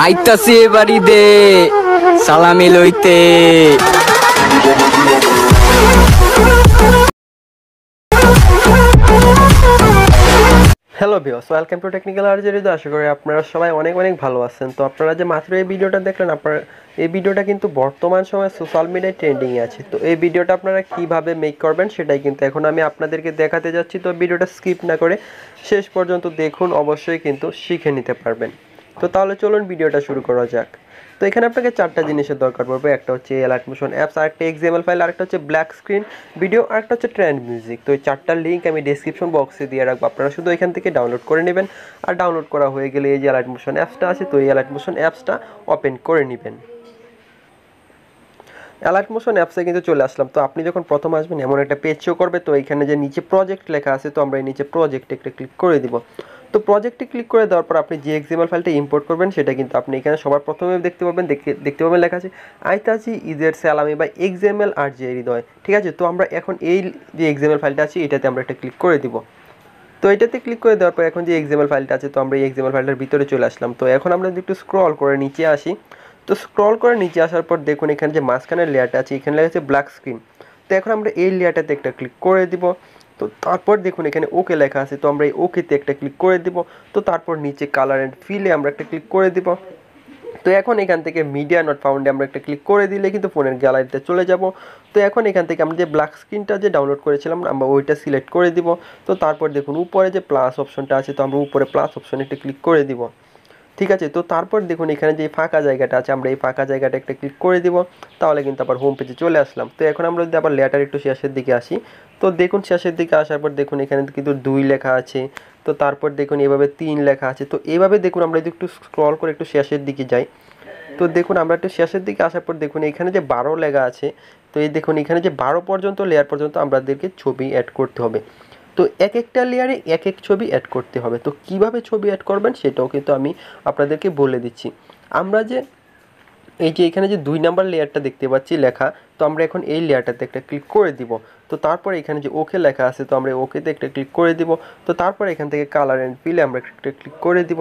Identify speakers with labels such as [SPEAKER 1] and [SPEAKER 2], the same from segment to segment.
[SPEAKER 1] আইতাছি এবার ঈদে সালামি লইতে।
[SPEAKER 2] Hello viewers, welcome to technical আর্জারিতে। আশা করি আপনারা সবাই অনেক ভালো আছেন। তো আপনারা যে মাত্র এই ভিডিওটা দেখলেন, আপনারা এই ভিডিওটা কিন্তু বর্তমান সময়ে সোশ্যাল মিডিয়ায় ট্রেন্ডিংয়ে আছে। তো এই ভিডিওটা আপনারা কিভাবে মেক করবেন সেটাই কিন্তু এখন আমি আপনাদেরকে দেখাতে যাচ্ছি। তো ভিডিওটা স্কিপ না করে শেষ পর্যন্ত দেখুন, অবশ্যই কিন্তু শিখে নিতে পারবেন। তো তাহলে চলুন ভিডিওটা শুরু করা যাক। তো এখানে আপনাকে চারটা জিনিসের দরকার পড়বে। একটা হচ্ছে অ্যালাইট মোশন অ্যাপস, আরেকটা XML ফাইল, আরেকটা হচ্ছে ব্ল্যাক স্ক্রিন ভিডিও, আরেকটা হচ্ছে ট্রেন্ড মিউজিক। তো এই চারটার লিঙ্ক আমি ডেসক্রিপশন বক্সে দিয়ে রাখবো, আপনারা শুধু এখান থেকে ডাউনলোড করে নেবেন। আর ডাউনলোড করা হয়ে গেলে এই যে অ্যালাইট মোশন অ্যাপসটা আছে, তো এই অ্যালাইট মোশন অ্যাপসটা ওপেন করে নেবেন। অ্যালাইট মোশন অ্যাপসে কিন্তু চলে আসলাম। তো আপনি যখন প্রথম আসবেন এমন একটা পেজ শো করবে। তো এখানে যে নিচে প্রজেক্ট লেখা আছে, তো আমরা এই নিচে প্রজেক্টে একটা ক্লিক করে দিব। তো প্রজেক্টে ক্লিক করে দেওয়ার পর আপনি যে XML ফাইলটা ইম্পোর্ট করবেন সেটা কিন্তু আপনি এখানে সবার প্রথমে দেখতে পাবেন লেখা আছে আইতাচি ঈদের সালামি বা XML আর যে হৃদয়। ঠিক আছে, তো আমরা এখন এই যে XML ফাইলটা আছে এটাতে আমরা একটা ক্লিক করে দিব। তো এটাতে ক্লিক করে দেওয়ার পর এখন যে XML ফাইলটা আছে, তো আমরা এই XML ফাইলটার ভিতরে চলে আসলাম। তো এখন আমরা যদি একটু স্ক্রল করে নিচে আসি, তো স্ক্রল করে নিচে আসার পর দেখুন এখানে যে মাঝখানের লেয়ারটা আছে এখানে লেখা আছে ব্ল্যাক স্ক্রিন। তো এখন আমরা এই লেয়ারটাতে একটা ক্লিক করে দিব। তো তারপর দেখুন এখানে ওকে লেখা আছে, তো আমরা এই ওকেতে একটা ক্লিক করে দিব। তো তারপর নিচে কালার অ্যান্ড ফিলে আমরা একটা ক্লিক করে দিব। তো এখন এখান থেকে মিডিয়া নট ফাউন্ডে আমরা একটা ক্লিক করে দিলে কিন্তু ফোনের গ্যালারিতে চলে যাব। তো এখন এখান থেকে আমরা যে ব্ল্যাক স্ক্রিনটা যে ডাউনলোড করেছিলাম আমরা ওইটা সিলেক্ট করে দিব। তো তারপর দেখুন উপরে যে প্লাস অপশনটা আছে, তো আমরা উপরে প্লাস অপশনে একটা ক্লিক করে দিব। ঠিক আছে, তো তারপর দেখুন এখানে যে ফাঁকা জায়গাটা আছে আমরা এই ফাঁকা জায়গাটা একটা ক্লিক করে দিব। তাহলে কিন্তু আবার হোম পেজে চলে আসলাম। তো এখন আমরা যদি আবার লেটার একটু শেষের দিকে আসি, তো দেখুন শেষের দিকে আসার পর দেখুন এখানে কিন্তু 2 লেখা আছে। তো তারপর দেখুন এভাবে 3 লেখা আছে। তো এভাবে দেখুন আমরা যদি একটু স্ক্রল করে একটু শেষের দিকে যাই, তো দেখুন আমরা একটু শেষের দিকে আসার পর দেখুন এখানে যে 12 লেখা আছে। তো এই দেখুন এখানে যে 12 পর্যন্ত লেয়ার পর্যন্ত আমাদেরকে ছবি অ্যাড করতে হবে। তো এক একটা লেয়ারে এক এক ছবি অ্যাড করতে হবে। তো কিভাবে ছবি অ্যাড করবেন সেটাও কিন্তু আমি আপনাদেরকে বলে দিচ্ছি। আমরা যে এই যে এখানে যে 2 নাম্বার লেয়ারটা দেখতে পাচ্ছি লেখা, তো আমরা এখন এই লেয়ারটাতে একটা ক্লিক করে দিব। তো তারপর এখানে যে ওকে লেখা আছে, তো আমরা ওকেতে একটা ক্লিক করে দিব। তো তারপর এখান থেকে কালার অ্যান্ড ফিলে আমরা একটা ক্লিক করে দিব।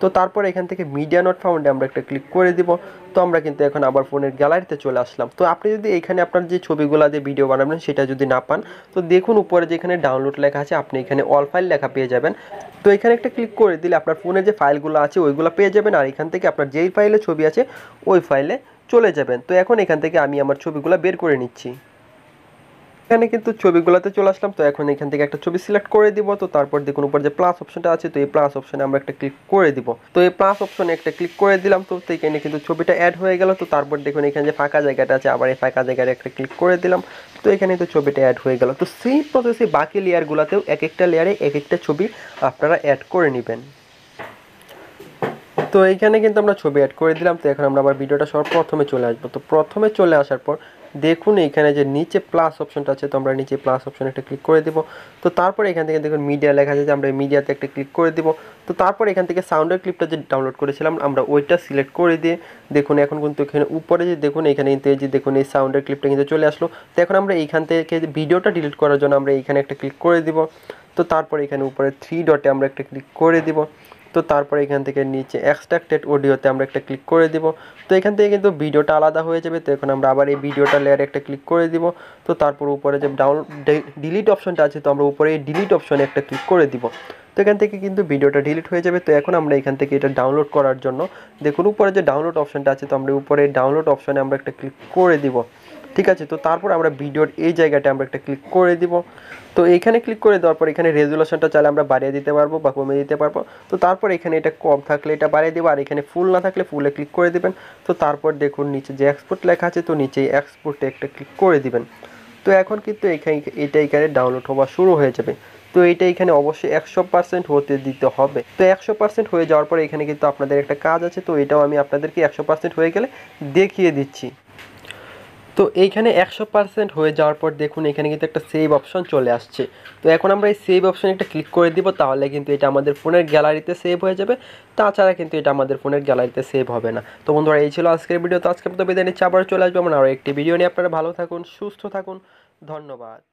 [SPEAKER 2] তো তারপর এখান থেকে মিডিয়া নট ফাউন্ডে আমরা একটা ক্লিক করে দিব। তো আমরা কিন্তু এখন আবার ফোনের গ্যালারিতে চলে আসলাম। তো আপনি যদি এখানে আপনার যে ছবিগুলো দিয়ে ভিডিও বানাবেন সেটা যদি না পান, তো দেখুন উপরে যেখানে ডাউনলোড লেখা আছে আপনি এখানে অল ফাইল লেখা পেয়ে যাবেন। তো এখানে একটা ক্লিক করে দিলে আপনার ফোনে যে ফাইলগুলো আছে ওইগুলো পেয়ে যাবেন। আর এখান থেকে আপনার যেই ফাইলে ছবি আছে ওই ফাইলে চলে যাবেন। তো এখন এখান থেকে আমি আমার ছবিগুলো বের করে নিচ্ছি। এখানে কিন্তু ছবিগুলোতে চলে আসলাম। তো এখন এখান থেকে একটা ছবি সিলেক্ট করে দিব। তো তারপর দেখুন উপর যে প্লাস অপশনটা আছে, তো এই প্লাস অপশনে আমরা একটা ক্লিক করে দিব। তো এই প্লাস অপশনে একটা ক্লিক করে দিলাম। তো এখানে কিন্তু ছবিটা অ্যাড হয়ে গেল। তো তারপর দেখুন এখানে যে ফাঁকা জায়গাটা আছে আবার এই ফাঁকা জায়গায় একটা ক্লিক করে দিলাম। তো এখানে তো ছবিটা অ্যাড হয়ে গেল। তো সেই প্রসেসে বাকি লেয়ারগুলোতেও এক একটা লেয়ারে এক একটা ছবি আপনারা অ্যাড করে নেবেন। তো এইখানে কিন্তু আমরা ছবি অ্যাড করে দিলাম। তো এখন আমরা আবার ভিডিওটা সর্বপ্রথমে চলে আসবো। তো প্রথমে চলে আসার পর দেখুন এইখানে যে নিচে প্লাস অপশনটা আছে, তো আমরা নিচে প্লাস অপশনে একটা ক্লিক করে দিব। তো তারপর এখান থেকে দেখুন মিডিয়া লেখা আছে, যে আমরা মিডিয়াতে একটা ক্লিক করে দিব। তো তারপর এখান থেকে সাউন্ডের ক্লিপটা যে ডাউনলোড করেছিলাম আমরা ওইটা সিলেক্ট করে দিয়ে দেখুন এখন কিন্তু এখানে উপরে যে দেখুন এখানে কিন্তু এই যে দেখুন এই সাউন্ডের ক্লিপটা কিন্তু চলে আসলো। তো এখন আমরা এইখান থেকে ভিডিওটা ডিলিট করার জন্য আমরা এইখানে একটা ক্লিক করে দিব। তো তারপর এখানে উপরে 3 ডটে আমরা একটা ক্লিক করে দিব। তো তারপর এখান থেকে নিচে এক্সট্রাক্টেড অডিওতে আমরা একটা ক্লিক করে দিব। তো এখান থেকে কিন্তু ভিডিওটা আলাদা হয়ে যাবে। তো এখন আমরা আবার এই ভিডিওটা লেয়ারে একটা ক্লিক করে দিব। তো তারপর উপরে যে ডিলিট অপশনটা আছে, তো আমরা উপরে এই ডিলিট অপশনে একটা ক্লিক করে দিব। তো এখান থেকে কিন্তু ভিডিওটা ডিলিট হয়ে যাবে। তো এখন আমরা এখান থেকে এটা ডাউনলোড করার জন্য দেখুন উপরে যে ডাউনলোড অপশনটা আছে, তো আমরা উপরে ডাউনলোড অপশনে আমরা একটা ক্লিক করে দিব। ঠিক আছে, তো তারপর আমরা ভিডিওর এই জায়গাটা আমরা একটা ক্লিক করে দিব। তো এইখানে ক্লিক করে দেওয়ার পর এখানে রেজুলেশনটা চাইলে আমরা বাড়িয়ে দিতে পারবো বা কমিয়ে দিতে পারবো। তো তারপর এখানে এটা কম থাকলে এটা বাড়িয়ে দেবো, আর এখানে ফুল না থাকলে ফুলে ক্লিক করে দিবেন। তো তারপর দেখুন নিচে যে এক্সপোর্ট লেখা আছে, তো নিচে এক্সপোর্টে একটা ক্লিক করে দিবেন। তো এখন কিন্তু এখানে ডাউনলোড হওয়া শুরু হয়ে যাবে। তো এইটা এখানে অবশ্যই 100% হতে দিতে হবে। তো 100% হয়ে যাওয়ার পর এখানে কিন্তু আপনাদের একটা কাজ আছে, তো এটাও আমি আপনাদেরকে 100% হয়ে গেলে দেখিয়ে দিচ্ছি। তো এইখানে 100% হয়ে যাওয়ার পর দেখুন এখানে কিন্তু একটা সেভ অপশন চলে আসছে। তো এখন আমরা এই সেভ অপশনে একটা ক্লিক করে দিব, তাহলে কিন্তু এটা আমাদের ফোনের গ্যালারিতে সেভ হয়ে যাবে। তাছাড়া কিন্তু এটা আমাদের ফোনের গ্যালারিতে সেভ হবে না। তো বন্ধুরা এই ছিল আজকের ভিডিও। তো আজকের মতো বিদায় নিচ্ছি, আবার চলে আসবো আমরা আরও একটি ভিডিও নিয়ে। আপনারা ভালো থাকুন, সুস্থ থাকুন, ধন্যবাদ।